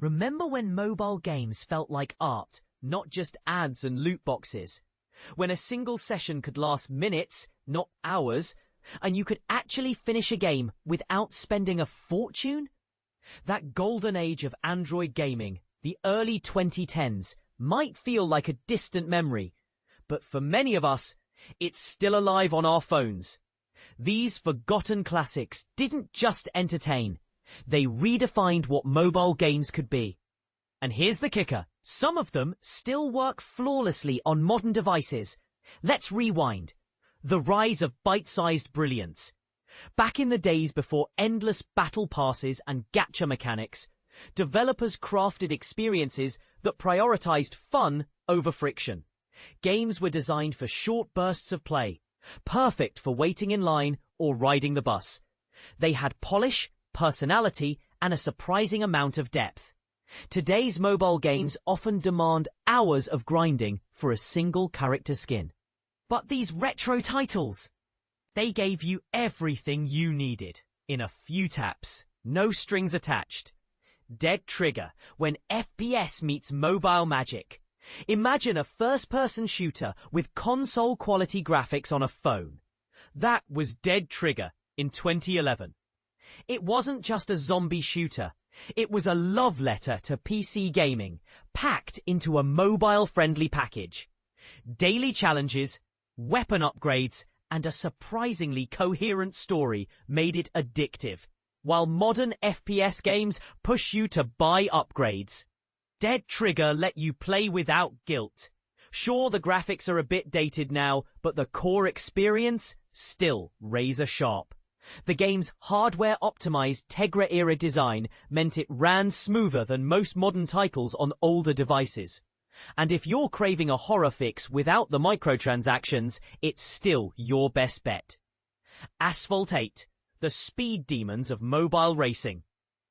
Remember when mobile games felt like art, not just ads and loot boxes? When a single session could last minutes, not hours, and you could actually finish a game without spending a fortune? That golden age of Android gaming, the early 2010s, might feel like a distant memory, but for many of us, it's still alive on our phones. These forgotten classics didn't just entertain, they redefined what mobile games could be. And here's the kicker, some of them still work flawlessly on modern devices. Let's rewind. The rise of bite-sized brilliance. Back in the days before endless battle passes and gacha mechanics, developers crafted experiences that prioritized fun over friction. Games were designed for short bursts of play, perfect for waiting in line or riding the bus. They had polish, personality, and a surprising amount of depth. Today's mobile games often demand hours of grinding for a single character skin. But these retro titles, they gave you everything you needed in a few taps, no strings attached. Dead Trigger, when FPS meets mobile magic. Imagine a first-person shooter with console-quality graphics on a phone. That was Dead Trigger in 2011. It wasn't just a zombie shooter. It was a love letter to PC gaming, packed into a mobile-friendly package. Daily challenges, weapon upgrades, and a surprisingly coherent story made it addictive, while modern FPS games push you to buy upgrades. Dead Trigger let you play without guilt. Sure, the graphics are a bit dated now, but the core experience, still razor sharp. The game's hardware-optimized Tegra-era design meant it ran smoother than most modern titles on older devices. And if you're craving a horror fix without the microtransactions, it's still your best bet. Asphalt 8, the speed demons of mobile racing.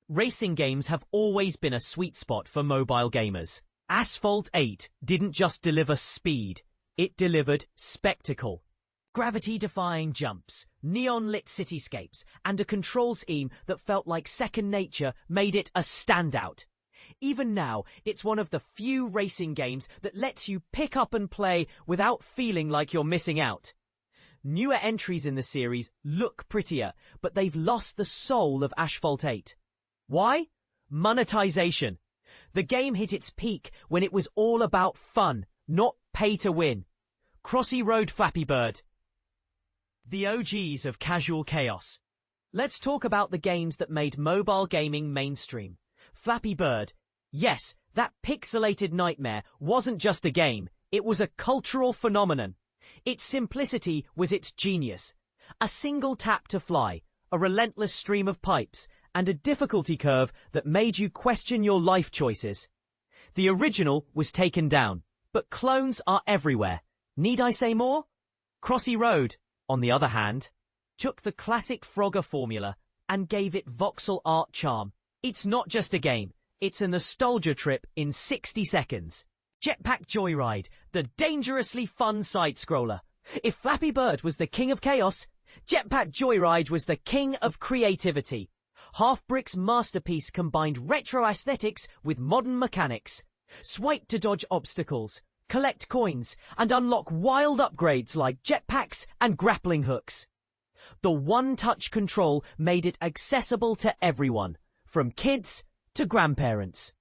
Racing games have always been a sweet spot for mobile gamers. Asphalt 8 didn't just deliver speed, it delivered spectacle. Gravity-defying jumps, neon-lit cityscapes, and a control scheme that felt like second nature made it a standout. Even now, it's one of the few racing games that lets you pick up and play without feeling like you're missing out. Newer entries in the series look prettier, but they've lost the soul of Asphalt 8. Why? Monetization. The game hit its peak when it was all about fun, not pay to win. Crossy Road, Flappy Bird. The OGs of casual chaos. Let's talk about the games that made mobile gaming mainstream. Flappy Bird. Yes, that pixelated nightmare wasn't just a game, it was a cultural phenomenon. Its simplicity was its genius. A single tap to fly, a relentless stream of pipes, and a difficulty curve that made you question your life choices. The original was taken down, but clones are everywhere. Need I say more? Crossy Road, on the other hand, took the classic Frogger formula and gave it voxel art charm. It's not just a game, it's a nostalgia trip in 60 seconds. Jetpack Joyride, the dangerously fun side-scroller. If Flappy Bird was the king of chaos, Jetpack Joyride was the king of creativity. Half-Brick's masterpiece combined retro aesthetics with modern mechanics. Swipe to dodge obstacles, collect coins, and unlock wild upgrades like jetpacks and grappling hooks. The one-touch control made it accessible to everyone, from kids to grandparents.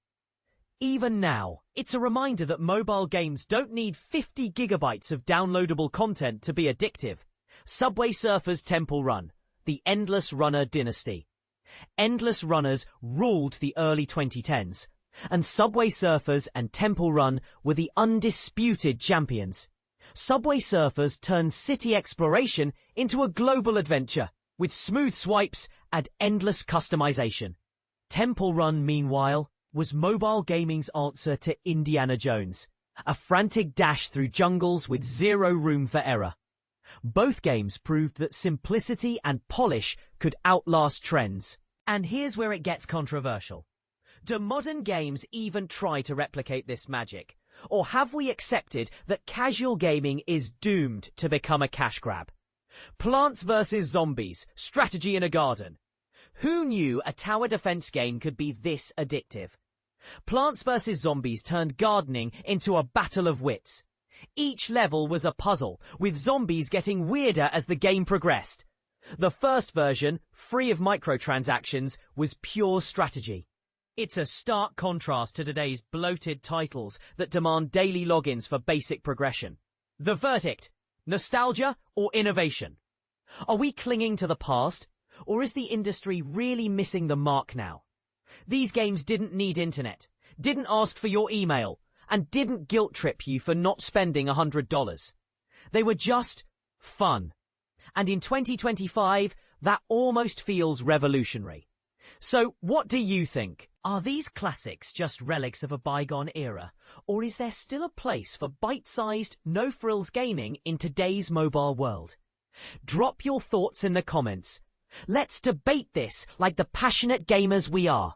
Even now, it's a reminder that mobile games don't need 50 gigabytes of downloadable content to be addictive. Subway Surfers Temple Run, the Endless Runner dynasty. Endless Runners ruled the early 2010s, and Subway Surfers and Temple Run were the undisputed champions. Subway Surfers turned city exploration into a global adventure, with smooth swipes and endless customization. Temple Run, meanwhile, was mobile gaming's answer to Indiana Jones, a frantic dash through jungles with zero room for error. Both games proved that simplicity and polish could outlast trends. And here's where it gets controversial. Do modern games even try to replicate this magic? Or have we accepted that casual gaming is doomed to become a cash grab? Plants vs. Zombies, strategy in a garden. Who knew a tower defense game could be this addictive? Plants vs. Zombies turned gardening into a battle of wits. Each level was a puzzle, with zombies getting weirder as the game progressed. The first version, free of microtransactions, was pure strategy. It's a stark contrast to today's bloated titles that demand daily logins for basic progression. The verdict: nostalgia or innovation? Are we clinging to the past, or is the industry really missing the mark now? These games didn't need internet, didn't ask for your email, and didn't guilt trip you for not spending $100. They were just fun. And in 2025, that almost feels revolutionary. So what do you think? Are these classics just relics of a bygone era, or is there still a place for bite-sized, no-frills gaming in today's mobile world? Drop your thoughts in the comments. Let's debate this like the passionate gamers we are.